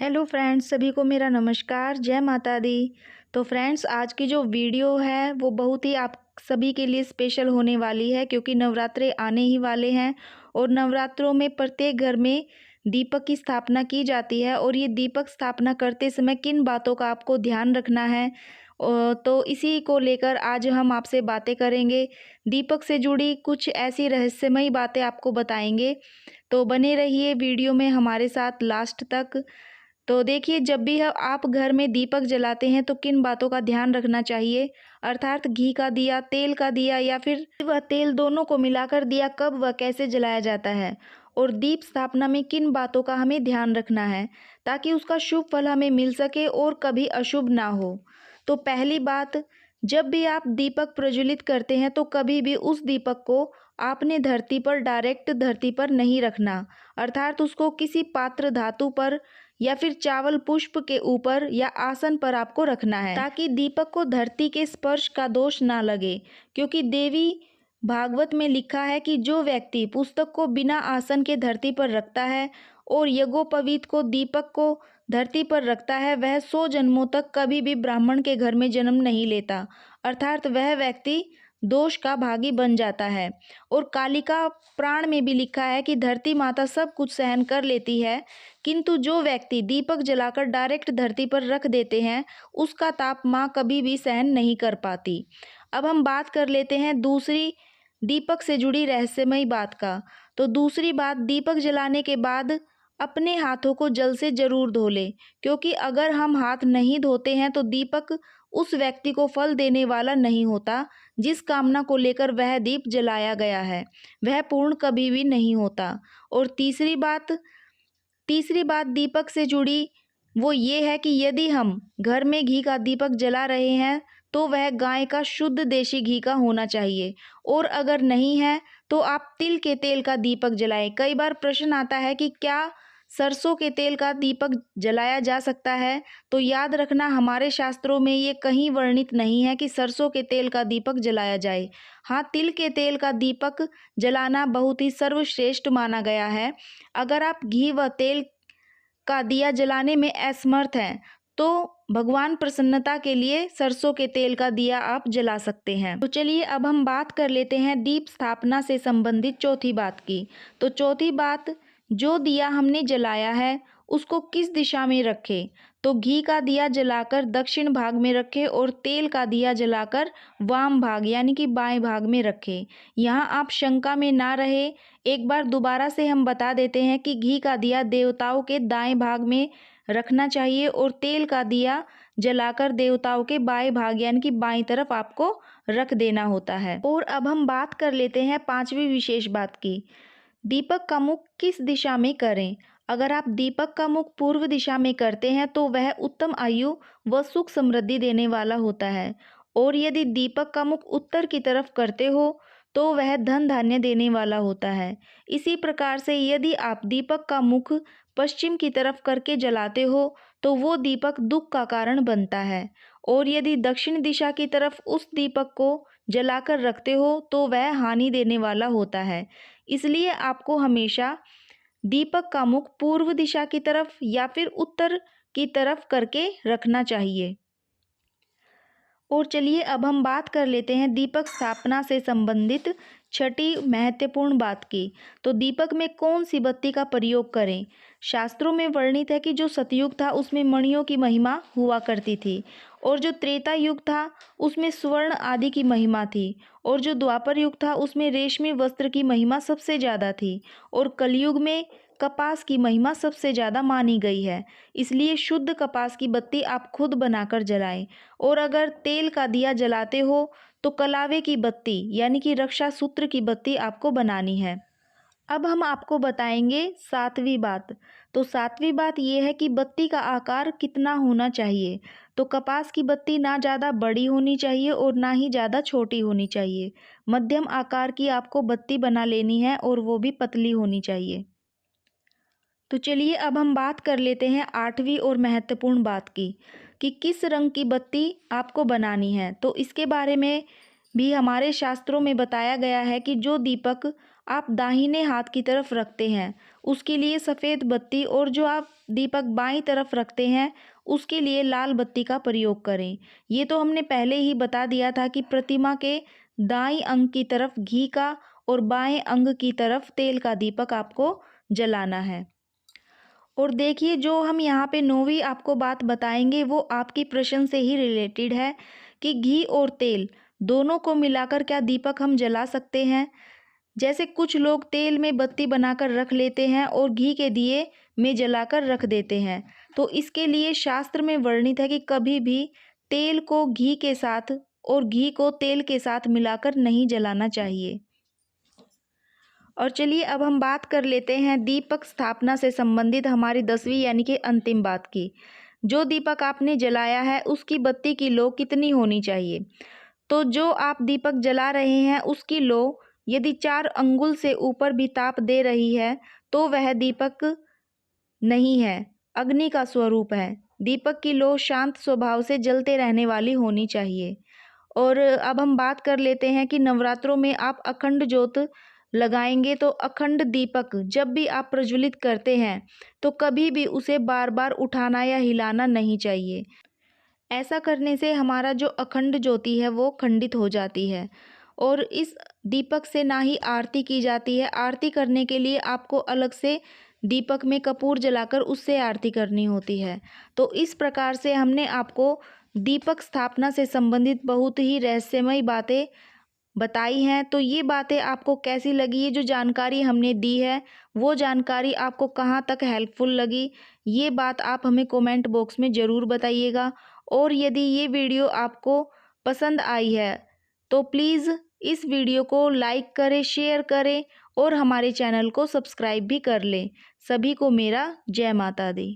Hello friends, सभी को मेरा नमस्कार। जय माता दी। तो फ्रेंड्स, आज की जो वीडियो है वो बहुत ही आप सभी के लिए स्पेशल होने वाली है, क्योंकि नवरात्रे आने ही वाले हैं और नवरात्रों में प्रत्येक घर में दीपक की स्थापना की जाती है। और ये दीपक स्थापना करते समय किन बातों का आपको ध्यान रखना है, तो इसी को लेकर आज हम आपसे बातें करेंगे। दीपक से जुड़ी कुछ ऐसी रहस्यमयी बातें आपको बताएंगे, तो बने रहिए वीडियो में हमारे साथ लास्ट तक। तो देखिए, जब भी आप घर में दीपक जलाते हैं तो किन बातों का ध्यान रखना चाहिए, अर्थात घी का दिया, तेल का दिया या फिर वह तेल दोनों को मिलाकर दिया कब व कैसे जलाया जाता है, और दीप स्थापना में किन बातों का हमें ध्यान रखना है ताकि उसका शुभ फल हमें मिल सके और कभी अशुभ ना हो। तो पहली बात, जब भी आप दीपक प्रज्वलित करते हैं तो कभी भी उस दीपक को आपने धरती पर डायरेक्ट धरती पर नहीं रखना, अर्थात उसको किसी पात्र धातु पर या फिर चावल पुष्प के ऊपर या आसन पर आपको रखना है, ताकि दीपक को धरती के स्पर्श का दोष ना लगे। क्योंकि देवी भागवत में लिखा है कि जो व्यक्ति पुस्तक को बिना आसन के धरती पर रखता है और यज्ञोपवीत को दीपक को धरती पर रखता है, वह 100 जन्मों तक कभी भी ब्राह्मण के घर में जन्म नहीं लेता, अर्थात वह व्यक्ति दोष का भागी बन जाता है। और कालिका प्राण में भी लिखा है कि धरती माता सब कुछ सहन कर लेती है, किंतु जो व्यक्ति दीपक जलाकर डायरेक्ट धरती पर रख देते हैं उसका ताप माँ कभी भी सहन नहीं कर पाती। अब हम बात कर लेते हैं दूसरी दीपक से जुड़ी रहस्यमयी बात का। तो दूसरी बात, दीपक जलाने के बाद अपने हाथों को जल से जरूर धो लें, क्योंकि अगर हम हाथ नहीं धोते हैं तो दीपक उस व्यक्ति को फल देने वाला नहीं होता। जिस कामना को लेकर वह दीप जलाया गया है वह पूर्ण कभी भी नहीं होता। और तीसरी बात दीपक से जुड़ी वो ये है कि यदि हम घर में घी का दीपक जला रहे हैं तो वह गाय का शुद्ध देशी घी का होना चाहिए, और अगर नहीं है तो आप तिल के तेल का दीपक जलाएं। कई बार प्रश्न आता है कि क्या सरसों के तेल का दीपक जलाया जा सकता है, तो याद रखना हमारे शास्त्रों में ये कहीं वर्णित नहीं है कि सरसों के तेल का दीपक जलाया जाए। हाँ, तिल के तेल का दीपक जलाना बहुत ही सर्वश्रेष्ठ माना गया है। अगर आप घी व तेल का दिया जलाने में असमर्थ हैं तो भगवान प्रसन्नता के लिए सरसों के तेल का दिया आप जला सकते हैं। तो चलिए अब हम बात कर लेते हैं दीप स्थापना से संबंधित चौथी बात की। तो चौथी बात, जो दिया हमने जलाया है उसको किस दिशा में रखें। तो घी का दिया जलाकर दक्षिण भाग में रखें और तेल का दिया जलाकर वाम भाग यानी कि बाएं भाग में रखें। यहाँ आप शंका में ना रहे, एक बार दोबारा से हम बता देते हैं कि घी का दिया देवताओं के दाएं भाग में रखना चाहिए और तेल का दिया जलाकर देवताओं के बाएं भाग यानी कि बाईं तरफ आपको रख देना होता है। और अब हम बात कर लेते हैं पांचवी विशेष बात की, दीपक का मुख किस दिशा में करें। अगर आप दीपक का मुख पूर्व दिशा में करते हैं तो वह उत्तम आयु व सुख समृद्धि देने वाला होता है, और यदि दीपक का मुख उत्तर की तरफ करते हो तो वह धन धान्य देने वाला होता है। इसी प्रकार से यदि आप दीपक का मुख पश्चिम की तरफ करके जलाते हो तो वो दीपक दुख का कारण बनता है, और यदि दक्षिण दिशा की तरफ उस दीपक को जलाकर रखते हो तो वह हानि देने वाला होता है। इसलिए आपको हमेशा दीपक का मुख पूर्व दिशा की तरफ या फिर उत्तर की तरफ करके रखना चाहिए। और चलिए अब हम बात कर लेते हैं दीपक स्थापना से संबंधित छठी महत्वपूर्ण बात की। तो दीपक में कौन सी बत्ती का प्रयोग करें। शास्त्रों में वर्णित है कि जो सतयुग था उसमें मणियों की महिमा हुआ करती थी, और जो त्रेता युग था उसमें स्वर्ण आदि की महिमा थी, और जो द्वापर युग था उसमें रेशमी वस्त्र की महिमा सबसे ज़्यादा थी, और कलयुग में कपास की महिमा सबसे ज़्यादा मानी गई है। इसलिए शुद्ध कपास की बत्ती आप खुद बनाकर जलाएं। और अगर तेल का दिया जलाते हो तो कलावे की बत्ती यानी कि रक्षा सूत्र की बत्ती आपको बनानी है। अब हम आपको बताएंगे सातवीं बात। तो सातवीं बात यह है कि बत्ती का आकार कितना होना चाहिए। तो कपास की बत्ती ना ज़्यादा बड़ी होनी चाहिए और ना ही ज़्यादा छोटी होनी चाहिए। मध्यम आकार की आपको बत्ती बना लेनी है और वो भी पतली होनी चाहिए। तो चलिए अब हम बात कर लेते हैं आठवीं और महत्वपूर्ण बात की, कि किस रंग की बत्ती आपको बनानी है। तो इसके बारे में भी हमारे शास्त्रों में बताया गया है कि जो दीपक आप दाहिने हाथ की तरफ रखते हैं उसके लिए सफ़ेद बत्ती, और जो आप दीपक बाईं तरफ रखते हैं उसके लिए लाल बत्ती का प्रयोग करें। ये तो हमने पहले ही बता दिया था कि प्रतिमा के दाईं अंग की तरफ घी का और बाएं अंग की तरफ तेल का दीपक आपको जलाना है। और देखिए, जो हम यहाँ पे 9वीं आपको बात बताएंगे वो आपकी प्रश्न से ही रिलेटेड है कि घी और तेल दोनों को मिलाकर क्या दीपक हम जला सकते हैं। जैसे कुछ लोग तेल में बत्ती बनाकर रख लेते हैं और घी के दिए में जलाकर रख देते हैं। तो इसके लिए शास्त्र में वर्णित है कि कभी भी तेल को घी के साथ और घी को तेल के साथ मिलाकर नहीं जलाना चाहिए। और चलिए अब हम बात कर लेते हैं दीपक स्थापना से संबंधित हमारी 10वीं यानी कि अंतिम बात की। जो दीपक आपने जलाया है उसकी बत्ती की लो कितनी होनी चाहिए। तो जो आप दीपक जला रहे हैं उसकी लो यदि 4 अंगुल से ऊपर भी ताप दे रही है तो वह दीपक नहीं है, अग्नि का स्वरूप है। दीपक की लो शांत स्वभाव से जलते रहने वाली होनी चाहिए। और अब हम बात कर लेते हैं कि नवरात्रों में आप अखंड ज्योत लगाएंगे तो अखंड दीपक जब भी आप प्रज्वलित करते हैं तो कभी भी उसे बार बार उठाना या हिलाना नहीं चाहिए। ऐसा करने से हमारा जो अखंड ज्योति है वो खंडित हो जाती है। और इस दीपक से ना ही आरती की जाती है। आरती करने के लिए आपको अलग से दीपक में कपूर जलाकर उससे आरती करनी होती है। तो इस प्रकार से हमने आपको दीपक स्थापना से संबंधित बहुत ही रहस्यमय बातें बताई हैं। तो ये बातें आपको कैसी लगी, ये जो जानकारी हमने दी है वो जानकारी आपको कहाँ तक हेल्पफुल लगी, ये बात आप हमें कमेंट बॉक्स में ज़रूर बताइएगा। और यदि ये वीडियो आपको पसंद आई है तो प्लीज़ इस वीडियो को लाइक करें, शेयर करें और हमारे चैनल को सब्सक्राइब भी कर लें। सभी को मेरा जय माता दी।